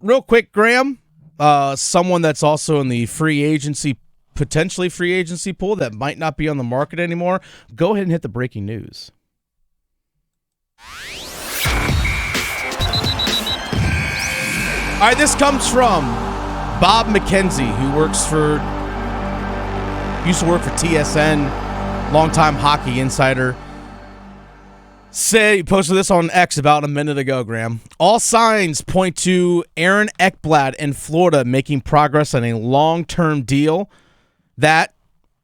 real quick, Graham, someone that's also in the potentially free agency pool that might not be on the market anymore. Go ahead and hit the breaking news. All right, this comes from Bob McKenzie, who used to work for TSN, longtime hockey insider. He posted this on X about a minute ago, Graham. All signs point to Aaron Ekblad in Florida making progress on a long-term deal that,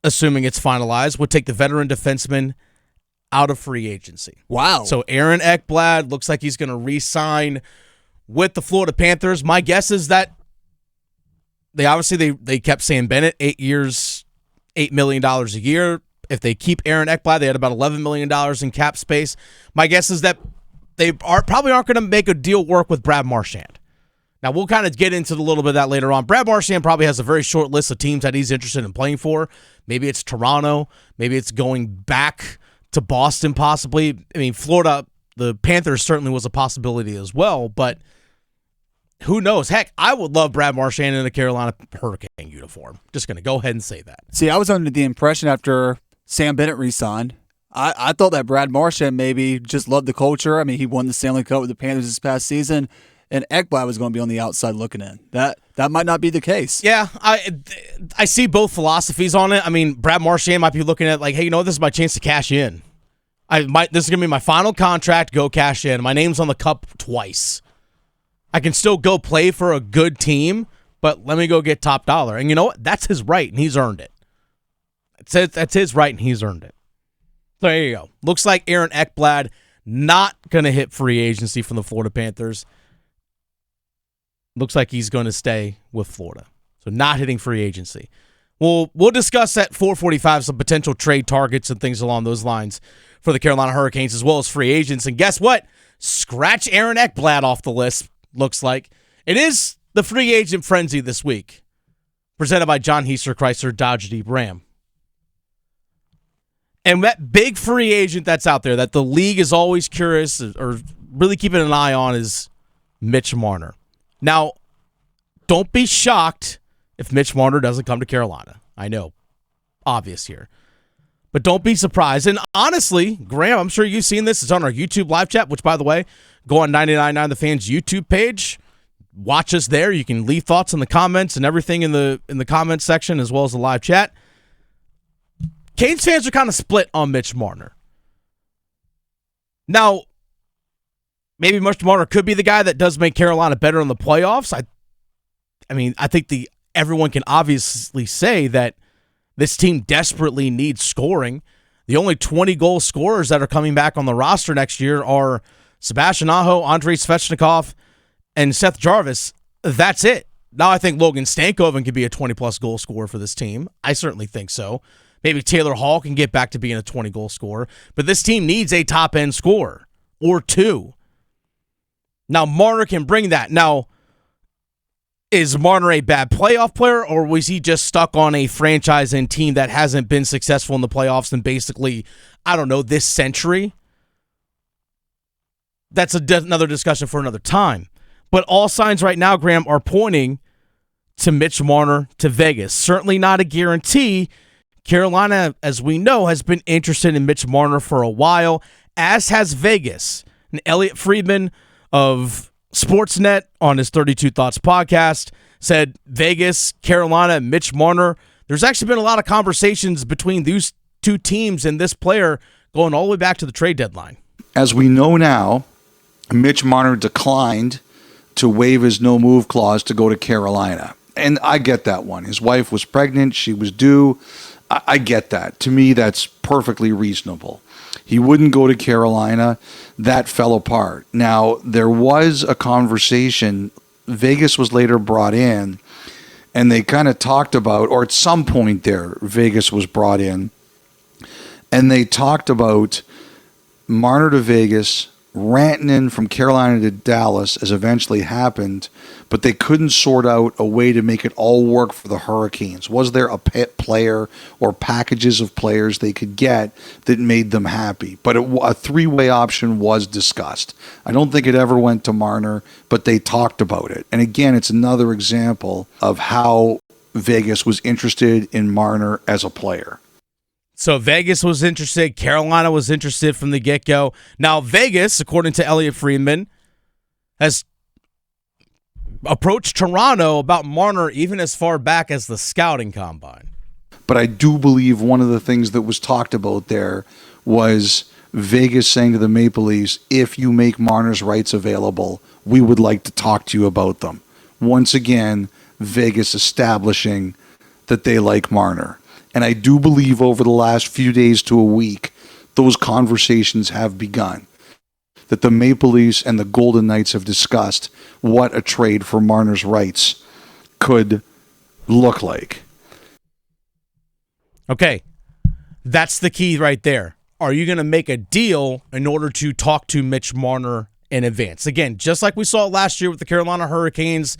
assuming it's finalized, would take the veteran defenseman out of free agency. Wow. So Aaron Ekblad looks like he's going to re-sign with the Florida Panthers. My guess is that they kept Sam Bennett 8 years, $8 million a year. If they keep Aaron Ekblad, they had about $11 million in cap space. My guess is that they probably aren't going to make a deal work with Brad Marchand. Now, we'll kind of get into a little bit of that later on. Brad Marchand probably has a very short list of teams that he's interested in playing for. Maybe it's Toronto. Maybe it's going back to Boston, possibly. I mean, Florida, the Panthers certainly was a possibility as well, but who knows? Heck, I would love Brad Marchand in a Carolina Hurricane uniform. Just going to go ahead and say that. See, I was under the impression after Sam Bennett re-signed, I thought that Brad Marchand maybe just loved the culture. I mean, he won the Stanley Cup with the Panthers this past season, and Ekblad was going to be on the outside looking in. That might not be the case. Yeah, I see both philosophies on it. I mean, Brad Marchand might be looking at like, hey, this is my chance to cash in. This is going to be my final contract, go cash in. My name's on the cup twice. I can still go play for a good team, but let me go get top dollar. And you know what? That's his right, and he's earned it. That's his right, and he's earned it. So there you go. Looks like Aaron Ekblad not going to hit free agency from the Florida Panthers. Looks like he's going to stay with Florida. So not hitting free agency. We'll discuss at 4:45 some potential trade targets and things along those lines for the Carolina Hurricanes as well as free agents. And guess what? Scratch Aaron Ekblad off the list, looks like. It is the free agent frenzy this week, presented by John Heiser Chrysler Dodge Jeep Ram. And that big free agent that's out there that the league is always curious or really keeping an eye on is Mitch Marner. Now, don't be shocked if Mitch Marner doesn't come to Carolina. I know, obvious here. But don't be surprised. And honestly, Graham, I'm sure you've seen this. It's on our YouTube live chat, which, by the way, go on 99.9 The Fan's YouTube page. Watch us there. You can leave thoughts in the comments and everything in the comments section as well as the live chat. Canes fans are kind of split on Mitch Marner. Now, maybe Mitch Marner could be the guy that does make Carolina better in the playoffs. I think everyone can obviously say that this team desperately needs scoring. The only 20-goal scorers that are coming back on the roster next year are Sebastian Aho, Andrei Svechnikov, and Seth Jarvis. That's it. Now I think Logan Stankoven could be a 20-plus goal scorer for this team. I certainly think so. Maybe Taylor Hall can get back to being a 20-goal scorer. But this team needs a top-end scorer or two. Now, Marner can bring that. Now, is Marner a bad playoff player, or was he just stuck on a franchise and team that hasn't been successful in the playoffs in basically, this century? That's another discussion for another time. But all signs right now, Graham, are pointing to Mitch Marner to Vegas. Certainly not a guarantee. Carolina, as we know, has been interested in Mitch Marner for a while, as has Vegas. And Elliot Friedman of Sportsnet on his 32 Thoughts podcast said Vegas, Carolina, Mitch Marner. There's actually been a lot of conversations between these two teams and this player going all the way back to the trade deadline. As we know now, Mitch Marner declined to waive his no-move clause to go to Carolina. And I get that one. His wife was pregnant. She was due. I get that. To me, that's perfectly reasonable. He wouldn't go to Carolina. That fell apart. Now, there was a conversation. Vegas was later brought in, and they kind of talked about, or at some point there, Vegas was brought in, and they talked about Marner to Vegas, Rantanen from Carolina to Dallas has eventually happened, but they couldn't sort out a way to make it all work for the Hurricanes. Was there a pet player or packages of players they could get that made them happy? But a three-way option was discussed. I don't think it ever went to Marner, but they talked about it. And again, it's another example of how Vegas was interested in Marner as a player. So Vegas was interested. Carolina was interested from the get-go. Now Vegas, according to Elliot Friedman, has approached Toronto about Marner even as far back as the scouting combine. But I do believe one of the things that was talked about there was Vegas saying to the Maple Leafs, if you make Marner's rights available, we would like to talk to you about them. Once again, Vegas establishing that they like Marner. And I do believe over the last few days to a week, those conversations have begun. That the Maple Leafs and the Golden Knights have discussed what a trade for Marner's rights could look like. Okay, that's the key right there. Are you going to make a deal in order to talk to Mitch Marner in advance? Again, just like we saw last year with the Carolina Hurricanes,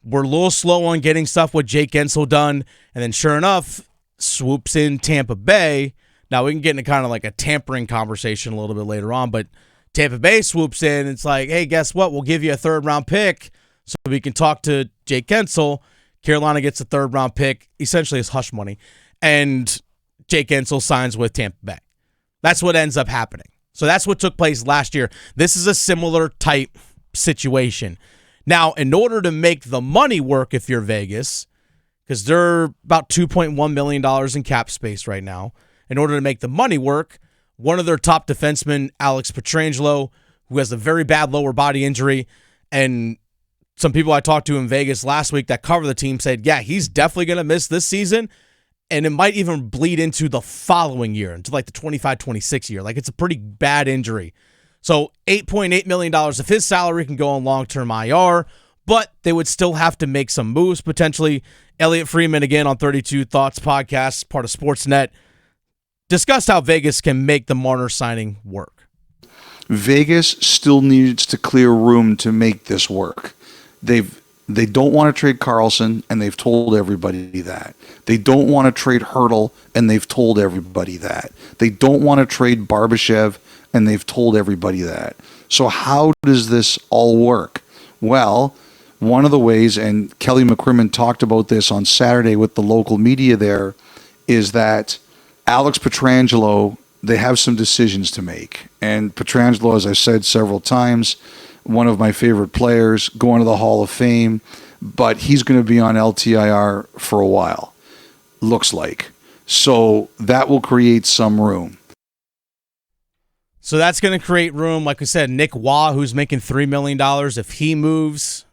we're a little slow on getting stuff with Jake Gensel done, and then sure enough, swoops in Tampa Bay. Now we can get into kind of like a tampering conversation a little bit later on, but Tampa Bay swoops in. It's like, hey, guess what? We'll give you a third-round pick so we can talk to Jake Gensel. Carolina gets a third-round pick, essentially as hush money, and Jake Gensel signs with Tampa Bay. That's what ends up happening. So that's what took place last year. This is a similar type situation. Now, in order to make the money work if you're Vegas, because they're about $2.1 million in cap space right now. In order to make the money work, one of their top defensemen, Alex Pietrangelo, who has a very bad lower body injury, and some people I talked to in Vegas last week that cover the team said, yeah, he's definitely going to miss this season, and it might even bleed into the following year, into like the 25-26 year. Like, it's a pretty bad injury. So $8.8 million of his salary can go on long-term IR, but they would still have to make some moves potentially. Elliot Friedman, again, on 32 Thoughts podcast, part of Sportsnet, discussed how Vegas can make the Marner signing work. Vegas still needs to clear room to make this work. They don't want to trade Carlson, and they've told everybody that. They don't want to trade Hurdle, and they've told everybody that. They don't want to trade Barbashev, and they've told everybody that. So how does this all work? Well, one of the ways, and Kelly McCrimmon talked about this on Saturday with the local media there, is that Alex Pietrangelo, they have some decisions to make. And Pietrangelo, as I said several times, one of my favorite players, going to the Hall of Fame, but he's going to be on LTIR for a while, looks like. So that will create some room. So that's going to create room. Like I said, Nick Waugh, who's making $3 million, if he moves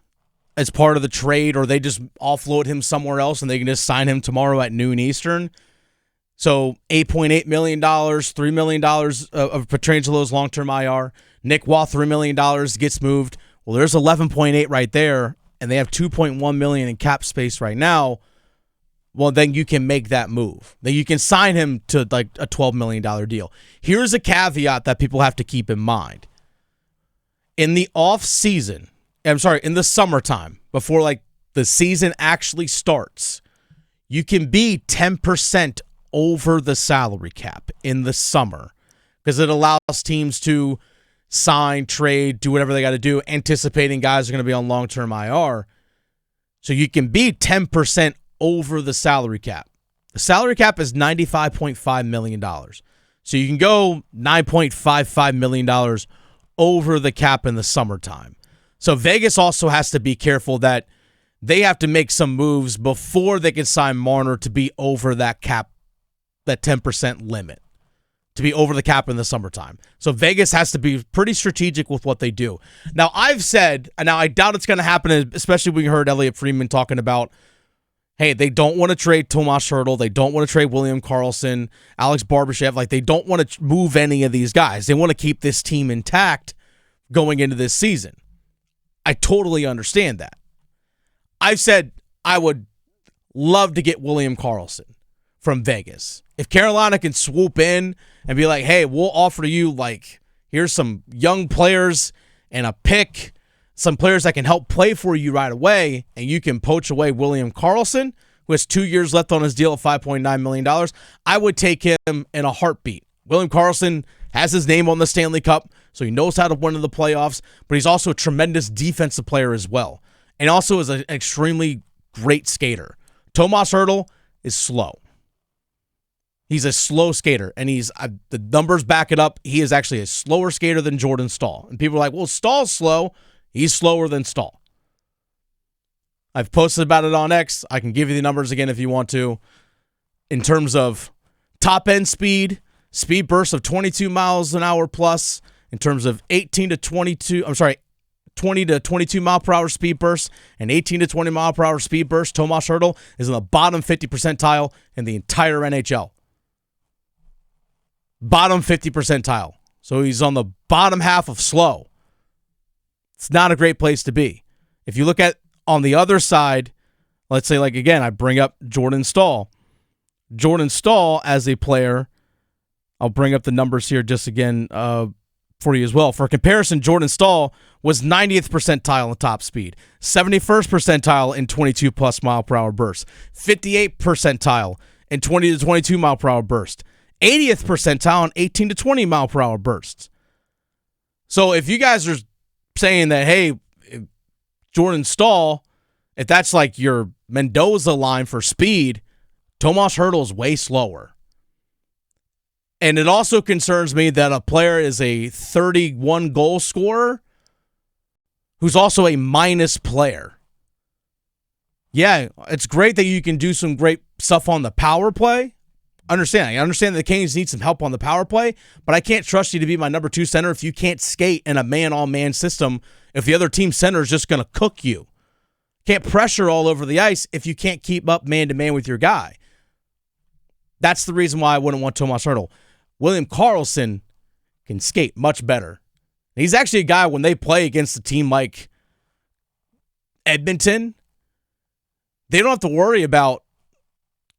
as part of the trade, or they just offload him somewhere else and they can just sign him tomorrow at noon Eastern. So $8.8 million, $3 million of Pietrangelo's long-term IR. Nick Waugh, $3 million gets moved. Well, there's 11.8 right there, and they have $2.1 million in cap space right now. Well, then you can make that move. Then you can sign him to like a $12 million deal. Here's a caveat that people have to keep in mind. In the in the summertime, before like the season actually starts, you can be 10% over the salary cap in the summer because it allows teams to sign, trade, do whatever they got to do, anticipating guys are going to be on long-term IR. So you can be 10% over the salary cap. The salary cap is $95.5 million. So you can go $9.55 million over the cap in the summertime. So Vegas also has to be careful that they have to make some moves before they can sign Marner to be over that cap, that 10% limit, to be over the cap in the summertime. So Vegas has to be pretty strategic with what they do. Now, I've said, and now I doubt it's going to happen, especially when you heard Elliot Friedman talking about, hey, they don't want to trade Tomas Hertl. They don't want to trade William Karlsson, Alex Barbashev. Like, they don't want to move any of these guys. They want to keep this team intact going into this season. I totally understand that. I've said I would love to get William Karlsson from Vegas. If Carolina can swoop in and be like, hey, we'll offer you like, Here's some young players and a pick, some players that can help play for you right away, and you can poach away William Karlsson, who has 2 years left on his deal at $5.9 million. I would take him in a heartbeat. William Karlsson has his name on the Stanley Cup, so he knows how to win in the playoffs, but he's also a tremendous defensive player as well, and also is an extremely great skater. Tomas Hertl is slow. He's a slow skater, and the numbers back it up. He is actually a slower skater than Jordan Staal. And people are like, well, Stahl's slow. He's slower than Staal. I've posted about it on X. I can give you the numbers again if you want to. In terms of top-end speed bursts of 22 miles an hour plus. In terms of 20 to 22 mile per hour speed bursts and 18 to 20 mile per hour speed bursts, Tomas Hertl is in the bottom 50 percentile in the entire NHL. Bottom 50 percentile. So he's on the bottom half of slow. It's not a great place to be. If you look at on the other side, let's say, like, again, I bring up Jordan Staal. Jordan Staal as a player, I'll bring up the numbers here just again for you as well. For comparison, Jordan Staal was 90th percentile in top speed, 71st percentile in 22 plus mile per hour bursts, 58th percentile in 20 to 22 mile per hour burst, 80th percentile in 18 to 20 mile per hour bursts. So if you guys are saying that, hey, Jordan Staal, if that's like your Mendoza line for speed, Tomas Hertl is way slower. And it also concerns me that a player is a 31 goal scorer who's also a minus player. Yeah, it's great that you can do some great stuff on the power play. I understand that the Canes need some help on the power play, but I can't trust you to be my number 2 center if you can't skate in a man-on-man system, if the other team center is just going to cook you. Can't pressure all over the ice if you can't keep up man-to-man with your guy. That's the reason why I wouldn't want Tomas Hertl. William Karlsson can skate much better. He's actually a guy, when they play against a team like Edmonton, they don't have to worry about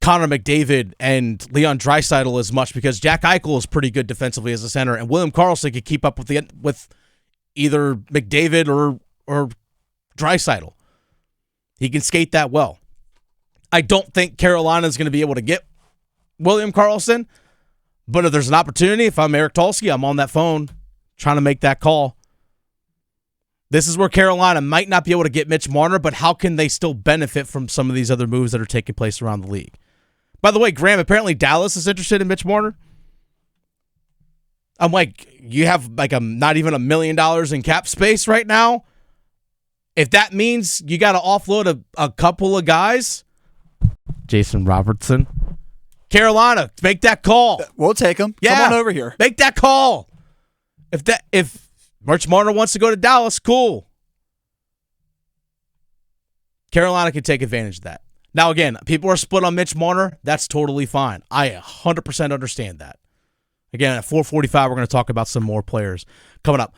Connor McDavid and Leon Draisaitl as much because Jack Eichel is pretty good defensively as a center, and William Karlsson could keep up with either McDavid or Draisaitl. He can skate that well. I don't think Carolina is going to be able to get William Karlsson, but if there's an opportunity, if I'm Eric Tulsky, I'm on that phone trying to make that call. This is where Carolina might not be able to get Mitch Marner, but how can they still benefit from some of these other moves that are taking place around the league? By the way, Graham, apparently Dallas is interested in Mitch Marner. I'm like, you have like not even $1 million in cap space right now. If that means you got to offload a couple of guys, Jason Robertson, Carolina, make that call. We'll take him. Yeah, come on over here. Make that call. If Mitch Marner wants to go to Dallas, cool. Carolina can take advantage of that. Now, again, people are split on Mitch Marner. That's totally fine. I 100% understand that. Again, at 4:45, we're going to talk about some more players coming up.